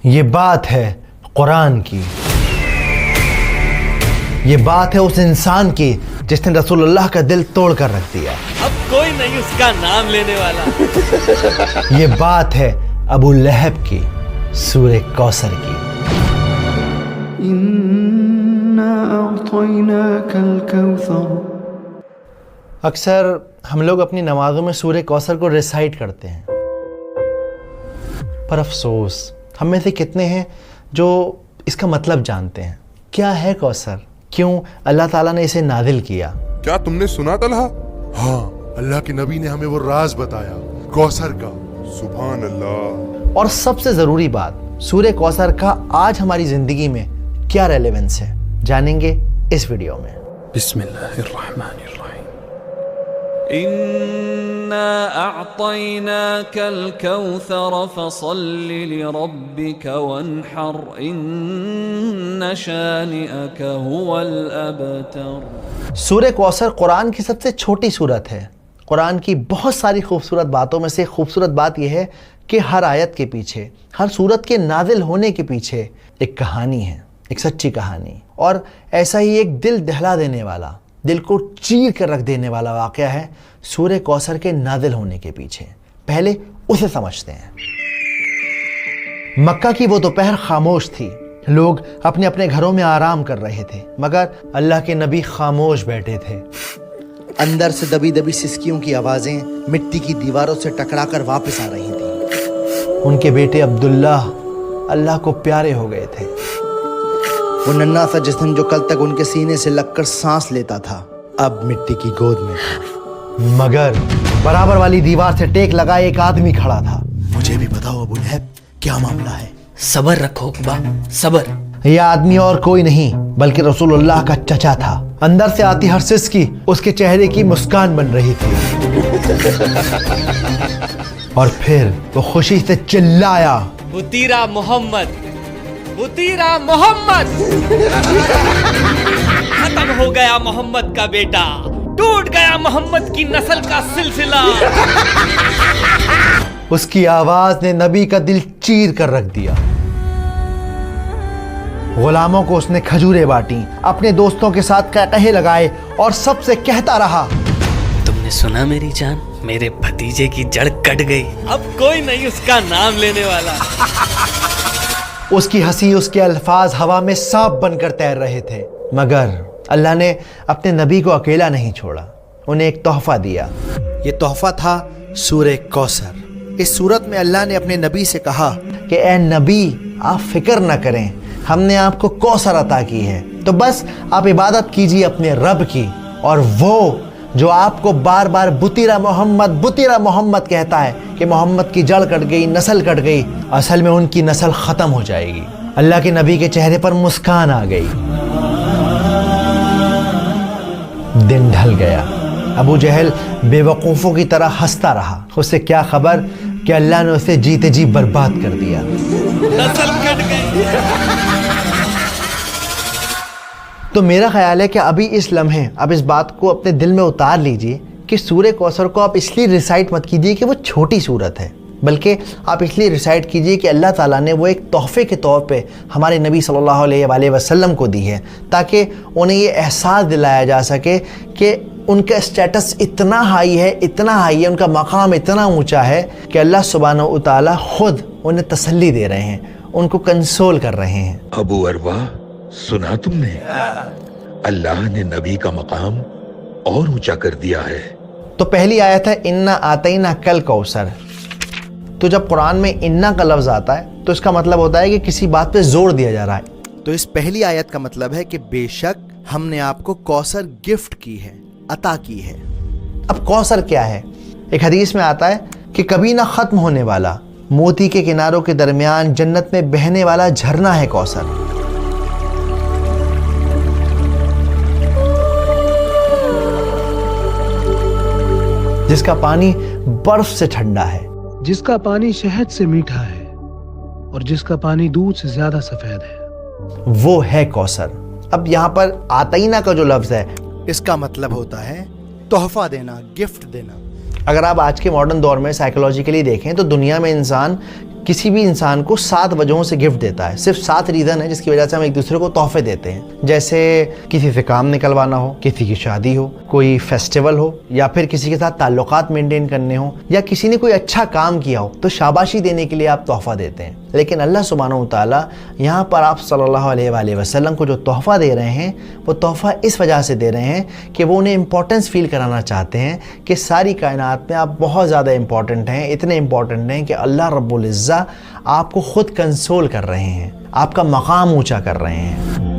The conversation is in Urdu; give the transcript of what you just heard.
یہ بات ہے قرآن کی، یہ بات ہے اس انسان کی جس نے رسول اللہ کا دل توڑ کر رکھ دیا۔ اب کوئی نہیں اس کا نام لینے والا۔ یہ بات ہے ابو لہب کی، سورہ کوثر کی۔ اِنَّا أَعْطَيْنَاكَ الْكَوْثَرَ۔ اکثر ہم لوگ اپنی نمازوں میں سورہ کوثر کو ریسائٹ کرتے ہیں، پر افسوس ہم میں سے کتنے ہیں جو اس کا مطلب جانتے ہیں؟ کیا ہے کوثر؟ کیوں اللہ تعالیٰ نے اسے نازل کیا؟ کیا تم نے سنا طلحہ؟ ہاں، اللہ کے نبی نے ہمیں وہ راز بتایا کوثر کا۔ سبحان اللہ۔ اور سب سے ضروری بات، سورہ کوثر کا آج ہماری زندگی میں کیا ریلیونس ہے، جانیں گے اس ویڈیو میں۔ بسم اللہ الرحمن الرحیم۔ إِنَّا أَعْطَيْنَاكَ الْكَوْثَرَ فَصَلِّ لِرَبِّكَ وَانْحَرْ إِنَّ شَانِئَكَ هُوَ الْأَبْتَرُ۔ سورہ کوثر قرآن کی سب سے چھوٹی سورت ہے۔ قرآن کی بہت ساری خوبصورت باتوں میں سے خوبصورت بات یہ ہے کہ ہر آیت کے پیچھے، ہر سورت کے نازل ہونے کے پیچھے ایک کہانی ہے، ایک سچی کہانی، اور ایسا ہی ایک دل دہلا دینے والا، دل کو چیر کر رکھ دینے والا واقعہ ہے سورہ کوثر کے نازل ہونے کے پیچھے۔ پہلے اسے سمجھتے ہیں۔ مکہ کی وہ دوپہر خاموش تھی، لوگ اپنے اپنے گھروں میں آرام کر رہے تھے، مگر اللہ کے نبی خاموش بیٹھے تھے۔ اندر سے دبی دبی سسکیوں کی آوازیں مٹی کی دیواروں سے ٹکرا کر واپس آ رہی تھیں۔ ان کے بیٹے عبداللہ اللہ کو پیارے ہو گئے تھے۔ وہ ننھا سا جسم جو کل تک ان کے سینے سے لگ کر سانس لیتا تھا، اب مٹی کی گود میں تھا، مگر برابر والی دیوار سے ٹیک لگائے ایک آدمی کھڑا تھا۔ مجھے بھی بتاؤ ابو لہب، کیا معاملہ ہے؟ صبر رکھو اقبا، صبر۔ یہ آدمی اور کوئی نہیں بلکہ رسول اللہ کا چچا تھا۔ اندر سے آتی ہر سسکی اس کے چہرے کی مسکان بن رہی تھی۔ اور پھر وہ خوشی سے چلایا، بطیرہ محمد، بطیرہ محمد۔ ختم ہو گیا محمد کا بیٹا، ٹوٹ گیا محمد کی نسل کا سلسلہ۔ اس کی آواز نے نبی کا دل چیر کر رکھ دیا۔ غلاموں کو اس نے کھجوریں بانٹی، اپنے دوستوں کے ساتھ قہقہے لگائے اور سب سے کہتا رہا، تم نے سنا میری جان، میرے بھتیجے کی جڑ کٹ گئی۔ اب کوئی نہیں اس کا نام لینے والا۔ اس کی ہنسی، اس کے الفاظ ہوا میں سانپ بن کر تیر رہے تھے، مگر اللہ نے اپنے نبی کو اکیلا نہیں چھوڑا، انہیں ایک تحفہ دیا۔ یہ تحفہ تھا سورہ کوثر۔ اس سورت میں اللہ نے اپنے نبی سے کہا کہ اے نبی، آپ فکر نہ کریں، ہم نے آپ کو کوثر عطا کی ہے، تو بس آپ عبادت کیجیے اپنے رب کی، اور وہ جو آپ کو بار بار بطیرہ محمد کہتا ہے کہ محمد کی جڑ کٹ گئی، نسل کٹ گئی، اصل میں ان کی نسل ختم ہو جائے گی۔ اللہ کے نبی کے چہرے پر مسکان آ گئی۔ دن ڈھل گیا۔ ابو جہل بے وقوفوں کی طرح ہنستا رہا۔ اسے کیا خبر کہ اللہ نے اسے جیتے جی برباد کر دیا۔ نسل کٹ گئی۔ تو میرا خیال ہے کہ ابھی اس لمحے اب اس بات کو اپنے دل میں اتار لیجئے کہ سورہ کوثر کو آپ اس لیے ریسائٹ مت کیجئے کہ وہ چھوٹی سورت ہے، بلکہ آپ اس لیے ریسائٹ کیجئے کہ اللہ تعالیٰ نے وہ ایک تحفے کے طور پہ ہمارے نبی صلی اللہ علیہ وآلہ وسلم کو دی ہے، تاکہ انہیں یہ احساس دلایا جا سکے کہ ان کا اسٹیٹس اتنا ہائی ہے، ان کا مقام اتنا اونچا ہے کہ اللہ سبحانہ و تعالیٰ خود انہیں تسلی دے رہے ہیں، ان کو کنسول کر رہے ہیں۔ ابو اروا، سنا تم نے؟ اللہ نے نبی کا مقام اور اونچا کر دیا ہے۔ تو پہلی آیت ہے انا آتینا کل کوثر۔ تو جب قرآن میں انا کا لفظ آتا ہے تو اس کا مطلب ہوتا ہے کہ کسی بات پہ زور دیا جا رہا ہے۔ تو اس پہلی آیت کا مطلب ہے کہ بے شک ہم نے آپ کو کوثر گفٹ کی ہے، عطا کی ہے۔ اب کوثر کیا ہے؟ ایک حدیث میں آتا ہے کہ کبھی نہ ختم ہونے والا، موتی کے کناروں کے درمیان جنت میں بہنے والا جھرنا ہے کوثر۔ جس کا پانی برف سے ٹھنڈا ہے، جس کا پانی شہد سے میٹھا ہے، اور جس کا پانی دودھ سے زیادہ سفید ہے، وہ ہے کوثر۔ اب یہاں پر آتینا کا جو لفظ ہے اس کا مطلب ہوتا ہے تحفہ دینا، گفٹ دینا۔ اگر آپ آج کے ماڈرن دور میں سائیکولوجیکلی دیکھیں تو دنیا میں انسان کسی بھی انسان کو 7 وجہوں سے گفٹ دیتا ہے. صرف 7 ریزن ہے جس کی وجہ سے ہم ایک دوسرے کو تحفے دیتے ہیں. جیسے کسی سے کام نکلوانا ہو, کسی کی شادی ہو, کوئی فیسٹیول ہو, یا پھر کسی کے ساتھ تعلقات مینٹین کرنے ہوں, یا کسی نے کوئی اچھا کام کیا ہو تو شاباشی دینے کے لیے آپ تحفہ دیتے ہیں. لیکن اللہ سبحانہ و تعالیٰ یہاں پر آپ صلی اللہ علیہ وآلہ وسلم کو جو تحفہ دے رہے ہیں وہ تحفہ اس وجہ سے دے رہے ہیں کہ وہ انہیں امپورٹنس فیل کرانا چاہتے ہیں کہ ساری کائنات میں آپ بہت زیادہ امپورٹنٹ ہیں, اتنے امپورٹنٹ ہیں کہ اللہ رب العزہ آپ کو خود کنسول کر رہے ہیں, آپ کا مقام اونچا کر رہے ہیں.